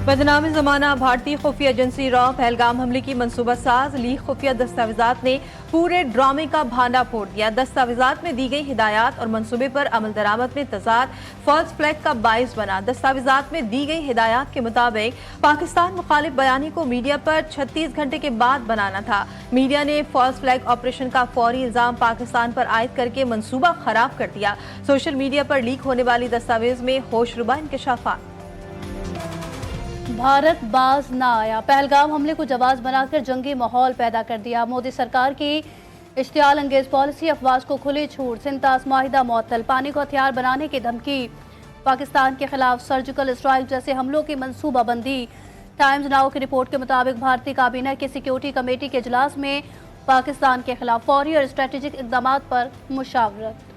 बदनामी जमाना भारतीय खुफिया एजेंसी रॉ पहलगाम हमले की मंसूबा साज लीक खुफिया दस्तावेजात ने पूरे ड्रामे का भांडा फोड़ दिया। दस्तावेजात में दी गई हिदायत और मंसूबे पर अमल दरामद में तजाद फॉल्स फ्लैग का बाइस बना। दस्तावेजात में दी गई हिदायत के मुताबिक पाकिस्तान मुखालिफ बयानी को मीडिया पर 36 घंटे के बाद बनाना था। मीडिया ने फॉल्स फ्लैग ऑपरेशन का फौरी इल्जाम पाकिस्तान पर आयद करके मंसूबा खराब कर दिया। सोशल मीडिया पर लीक होने वाली दस्तावेज में होशरुबा इंकशाफात। भारत बाज न आया, पहलगाम हमले को जवाब बनाकर जंगी माहौल पैदा कर दिया। मोदी सरकार की इश्तियाल अंगेज पॉलिसी, अफवाज को खुली छूट, सिंतास माहिदा मुअत्तल, पानी को हथियार बनाने की धमकी, पाकिस्तान के खिलाफ सर्जिकल स्ट्राइक जैसे हमलों की मंसूबाबंदी। टाइम्स नाउ की रिपोर्ट के मुताबिक भारतीय काबीना की सिक्योरिटी कमेटी के इजलास में पाकिस्तान के खिलाफ फौरी और स्ट्रेटेजिक इकदाम पर मुशावरत।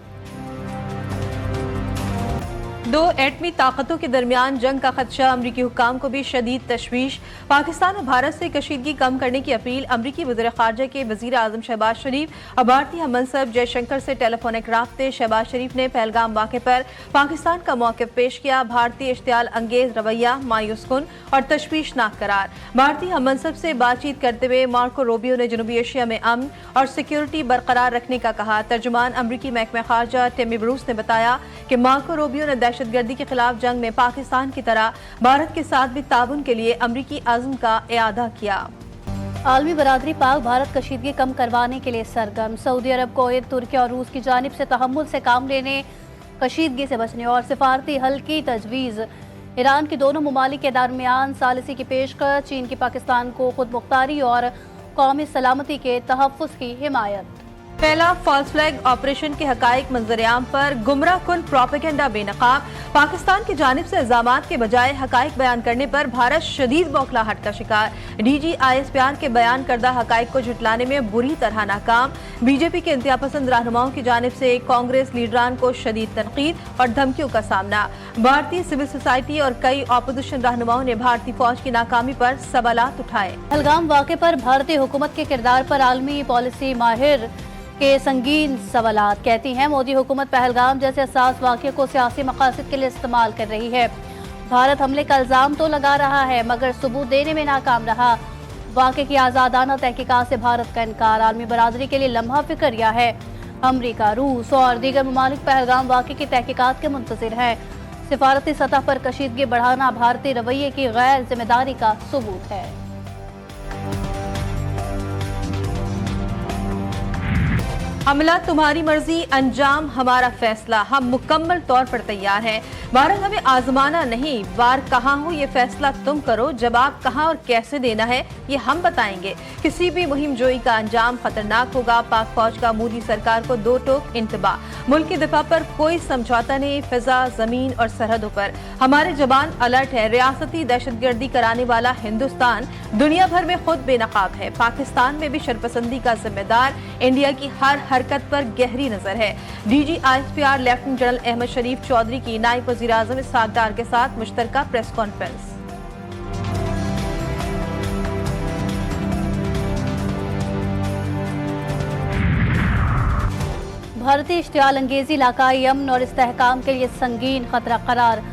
दो एटमी ताकतों के दरमियान जंग का खदशा, अमरीकी हुक्काम को भी शदीद तशवीश। पाकिस्तान और भारत से कशीदगी कम करने की अपील। अमरीकी वज़ीर ख़ारजा के वज़ीर आज़म शहबाज शरीफ और भारतीय हम मनसब जयशंकर से टेलीफोनिक राब्ते। शहबाज शरीफ ने पहलगाम वाक़े पर पाकिस्तान का मौक़िफ़ पेश किया। भारतीय इश्तियाल अंगेज रवैया मायूस कुन और तशवीशनाक करार। भारतीय हम मनसब से बातचीत करते हुए मार्को रूबियो ने जनूबी एशिया में अमन और सिक्योरिटी बरकरार रखने का कहा। तर्जुमान अमरीकी महकमा ख़ारजा टिमी ब्रूस ने बताया कि मार्को रूबियो ने दहशतगर्दी के खिलाफ जंग में पाकिस्तान की तरह भारत के साथ भी ताउन के लिए अमरीकी अज़्म का इआदा किया। आलमी बरादरी पाक भारत कशीदगी कम करवाने के लिए सरगर्म। सऊदी अरब, कुवैत, तुर्की और रूस की जानिब से तहम्मुल से काम लेने, कशीदगी से बचने और सिफारती हल की तजवीज़। ईरान की दोनों ममालिक के दरमियान सालिसी की पेशकश। चीन की पाकिस्तान को खुद मुख्तारी और कौमी सलामती के तहफ़्फ़ुज़ की हिमायत। पहला फॉल्स फ्लैग ऑपरेशन के हकाइक मंजरेआम पर गुमराह कुन प्रोपेगेंडा बेनकाब। पाकिस्तान की जानिब से इल्जामात के बजाय हकाइक बयान करने पर भारत शदीद बौखलाहट का शिकार। DGISPR के बयान करदा हकाइक को झुटलाने में बुरी तरह नाकाम। बीजेपी के इंतहा पसंद रहनुमाओं की जानिब से कांग्रेस लीडरान को शदीद तनकीद और धमकियों का सामना। भारतीय सिविल सोसाइटी और कई अपोजिशन रहनुमाओं ने भारतीय फौज की नाकामी पर सवालात उठाए। पहलगाम वाक़े पर भारतीय हुकूमत के किरदार पर आलमी पॉलिसी माहिर के संगीन सवालात। कहती हैं मोदी हुकूमत पहलगाम जैसे हसास वाक़े को सियासी मकासद के लिए इस्तेमाल कर रही है। भारत हमले का इल्ज़ाम तो लगा रहा है मगर सबूत देने में नाकाम रहा। वाक़े की आज़ादाना तहकीकात से भारत का इनकार आलमी बरादरी के लिए लम्हा फिक्रिया है। अमरीका, रूस और दीगर ममालिक पहलगाम वाक़े की तहकीकात के मुंतज़िर हैं। सिफारती सतह पर कशीदगी बढ़ाना भारतीय रवैये की गैर जिम्मेदारी का सबूत है। हमला तुम्हारी मर्जी, अंजाम हमारा फैसला, हम मुकम्मल तौर पर तैयार हैं। भारत हमें आजमाना नहीं, वार कहाँ हो ये फैसला तुम करो, जवाब कहाँ और कैसे देना है ये हम बताएंगे। किसी भी मुहिम जोई का अंजाम खतरनाक होगा। पाक फौज का मोदी सरकार को दो टोक इंतबाह। मुल्क की दिफा पर कोई समझौता नहीं, फिजा, जमीन और सरहदों पर हमारे जवान अलर्ट है। रियासती दहशतगर्दी कराने वाला हिंदुस्तान दुनिया भर में खुद बेनकाब है। पाकिस्तान में भी शरपसंदी का जिम्मेदार इंडिया की हर हरकत पर गहरी नजर है। DGISPR लेफ्टिनेंट जनरल अहमद शरीफ चौधरी की नायब वज़ीर आज़म इसहाक डार के साथ मुश्तरका प्रेस कॉन्फ्रेंस। भारतीय इश्तियाल अंगेजी इलाकाई अमन और इस्तेहकाम के लिए संगीन खतरा करार।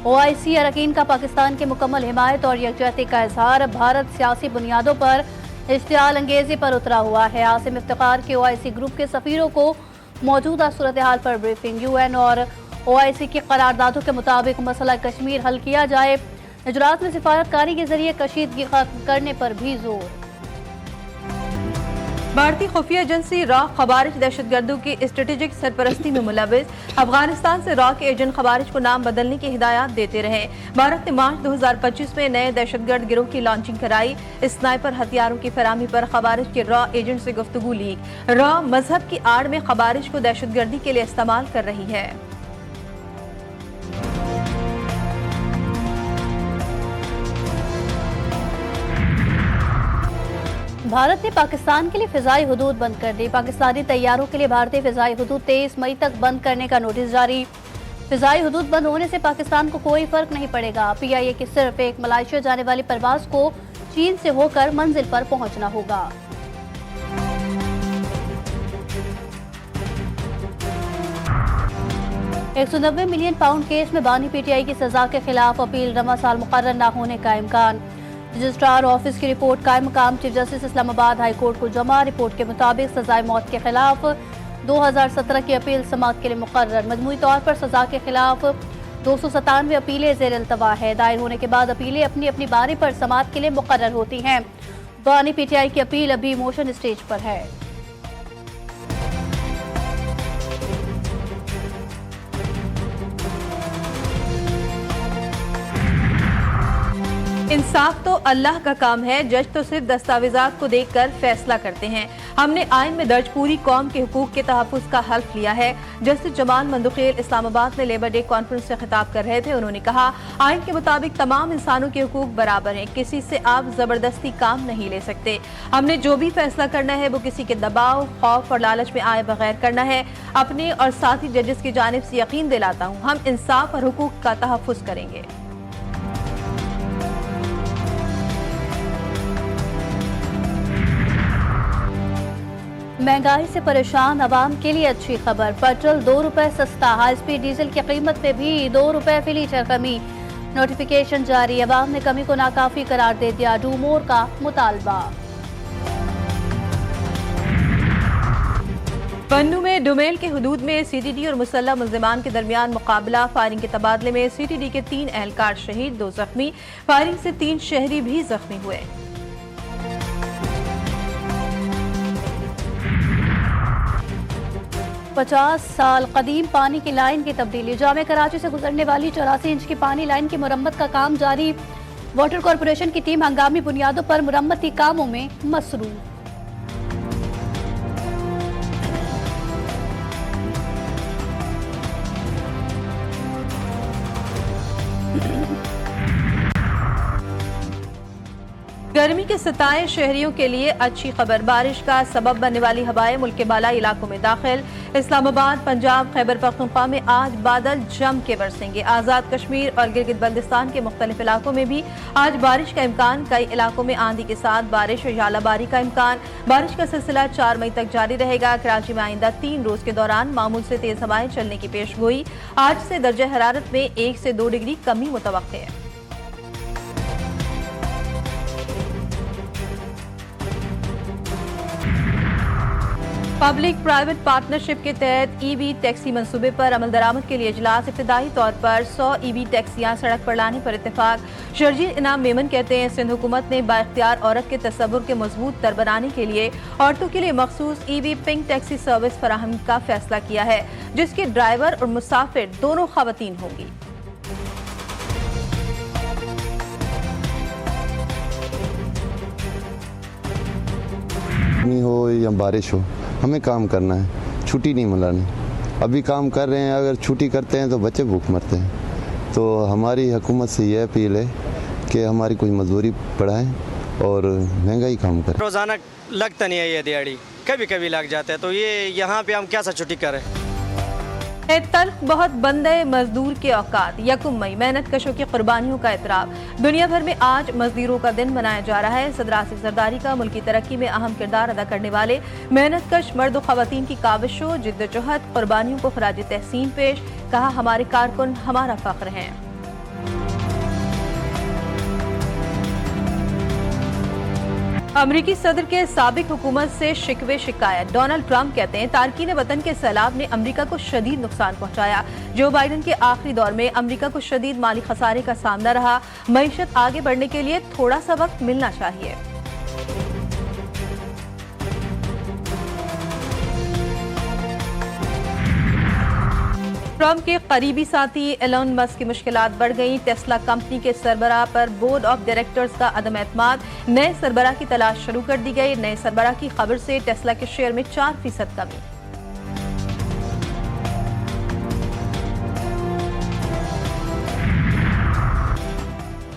OIC अरकान का पाकिस्तान की मुकम्मल हिमायत और यकजहती का इजहार। भारत सियासी बुनियादों पर इश्तियाल अंगेजी पर उतरा हुआ है। आसिम इफ्तिखार के OIC ग्रुप के सफीरों को मौजूदा सूरत हाल पर ब्रीफिंग। UN और OIC की करारदादों के मुताबिक मसला कश्मीर हल किया जाए। इजलास में सिफारतकारी के जरिए कशीदगी खत्म करने पर भी जोर। भारतीय खुफिया एजेंसी रॉ खवारिज दहशतगर्दों की स्ट्रेटेजिक सरपरस्ती में मुलविस। अफगानिस्तान से रॉ के एजेंट खवारिज को नाम बदलने की हिदायत देते रहे। भारत ने मार्च 2025 में नए दहशतगर्द गिरोह की लॉन्चिंग कराई। स्नाइपर हथियारों की फराहमी पर खवारिज के रॉ एजेंट से गुफ्तगू लीक। रॉ मजहब की आड़ में खवारिज को दहशतगर्दी के लिए इस्तेमाल कर रही है। भारत ने पाकिस्तान के लिए फिजाई हुदूद बंद कर दी। पाकिस्तानी तैयारों के लिए भारतीय फिजाई हुदूद 23 मई तक बंद करने का नोटिस जारी। फिजाई हुदूद बंद होने से पाकिस्तान को कोई फर्क नहीं पड़ेगा। PIA की सिर्फ एक मलेशिया जाने वाली परवाज को चीन से होकर मंजिल पर पहुंचना होगा। 190 मिलियन पाउंड केस में बानी पीटीआई की सजा के खिलाफ अपील, रवा साल मुकर्रर न होने का इम्कान। रजिस्ट्रार ऑफिस की रिपोर्ट कायम मकाम chief justice Islamabad high court को जमा। रिपोर्ट के मुताबिक सजाए मौत के खिलाफ 2017 की अपील समाअत के लिए मुकर्रर। मजमूई तौर पर सजा के खिलाफ 297 अपीलें ज़ेर इल्तवा है। दायर होने के बाद अपीलें अपनी अपनी बारी पर समाअत के लिए मुकर्रर होती हैं। बानी पीटीआई की अपील अभी मोशन स्टेज पर है। इंसाफ तो अल्लाह का काम है, जज तो सिर्फ दस्तावेजात को देखकर फैसला करते हैं। हमने आइन में दर्ज पूरी कौम के हुकूक के तहफ़्फ़ुज़ का हल्फ लिया है। जस्टिस जमाल मंदुखेल इस्लामाबाद में लेबर डे कॉन्फ्रेंस से खिताब कर रहे थे। उन्होंने कहा, आइन के मुताबिक तमाम इंसानों के हुकूक बराबर हैं, किसी से आप जबरदस्ती काम नहीं ले सकते। हमने जो भी फैसला करना है वो किसी के दबाव, खौफ और लालच में आए बगैर करना है। अपने और साथी जजेस की जानिब से यकीन दिलाता हूँ, हम इंसाफ और हुकूक का तहफ़्फ़ुज़ करेंगे। महंगाई से परेशान आवाम के लिए अच्छी खबर, पेट्रोल 2 रुपए सस्ता। हाई स्पीड डीजल की कीमत में भी 2 रुपए फी लीटर कमी। नोटिफिकेशन जारी, आवाम ने कमी को नाकाफी करार दे दिया। डू मोर का मुतालबा। पन्नू में डोमेल के हुदूद में सीटीडी और मुसल्लह मुल्जिमान के दरमियान मुकाबला। फायरिंग के तबादले में सीटीडी के 3 एहलकार शहीद, 2 जख्मी। फायरिंग से 3 शहरी भी जख्मी हुए। पचास साल कदीम पानी की लाइन की तब्दीली। जामे कराची से गुजरने वाली 84 इंच की पानी लाइन की मुरम्मत का काम जारी। वाटर कॉरपोरेशन की टीम हंगामी बुनियादों पर मुरम्मती कामों में मसरूफ। गर्मी के सताए शहरियों के लिए अच्छी खबर, बारिश का सबब बनने वाली हवाएं मुल्क के बालाई इलाकों में दाखिल। इस्लामाबाद, पंजाब, खैबर पख्तूनख्वा में आज बादल जम के बरसेंगे। आज़ाद कश्मीर और गिलगित बल्तिस्तान के मुख्तलिफ इलाकों में भी आज बारिश का इम्कान। कई इलाकों में आंधी के साथ बारिश और यालाबारी का इम्कान। बारिश का सिलसिला 4 मई तक जारी रहेगा। कराची में आइंदा 3 रोज के दौरान मामूल से तेज हवाएं चलने की पेशगोई। आज से दर्जा हरारत में 1 से 2 डिग्री कमी मुतवक्के है। पब्लिक प्राइवेट पार्टनरशिप के तहत ईवी टैक्सी मंसूबे पर अमल दरामद के लिए इजलास। इब्तदाई तौर पर 100 ईवी टैक्सियां सड़क पर लाने पर इत्तेफाक। शर्जील इनाम मेमन कहते हैं, सिंध हुकूमत ने बाइख्तियार औरत के तस्वुर के मजबूत तर बनाने के लिए औरतों के लिए मखसूस ईवी पिंक टैक्सी सर्विस फराहम का फैसला किया है, जिसके ड्राइवर और मुसाफिर दोनों खवातीन होंगी। हो या बारिश हो, हमें काम करना है, छुट्टी नहीं मिलानी। अभी काम कर रहे हैं, अगर छुट्टी करते हैं तो बच्चे भूख मरते हैं। तो हमारी हुकूमत से यह अपील है कि हमारी कुछ मजदूरी बढ़ाएं और महंगाई कम करें। रोज़ाना लगता नहीं है ये दिहाड़ी, कभी कभी लग जाता है, तो ये यहाँ पे हम कैसा छुट्टी करें। तल्ख बहुत बंदे मजदूर के औकात। 1 मई मेहनत कशों की कुर्बानियों का एतराफ। दुनिया भर में आज मजदूरों का दिन मनाया जा रहा है। सदर आसिफ जरदारी का मुल्की तरक्की में अहम किरदार अदा करने वाले मेहनत कश मर्द खवातीन की काविशों, जिद्दोजहद, कुर्बानियों को खराज तहसीन पेश। कहा, हमारे कारकुन हमारा फख्र हैं। अमरीकी सदर के साबिक हुकूमत से शिकवे शिकायत। डोनाल्ड ट्रंप कहते हैं, तारकीन वतन के सैलाब ने अमरीका को शदीद नुकसान पहुंचाया। जो बाइडन के आखिरी दौर में अमरीका को शदीद माली खसारे का सामना रहा। मईशत आगे बढ़ने के लिए थोड़ा सा वक्त मिलना चाहिए। ट्रंप के करीबी साथी एलोन मस्क की मुश्किलात बढ़ गई। टेस्ला कंपनी के सरबराह पर बोर्ड ऑफ डायरेक्टर्स का अदम एतमाद। नए सरबराह की तलाश शुरू कर दी गई। नए सरबराह की खबर से टेस्ला के शेयर में 4% कमी।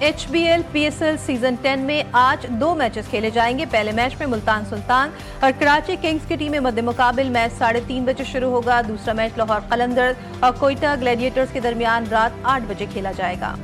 HBL PSL सीजन 10 में आज 2 मैचेस खेले जाएंगे। पहले मैच में मुल्तान सुल्तान और कराची किंग्स की टीमें मद्दे मुकाबिल। मैच 3:30 बजे शुरू होगा। दूसरा मैच लाहौर कलंदर और कोयटा ग्लैडिएटर्स के दरमियान रात 8 बजे खेला जाएगा।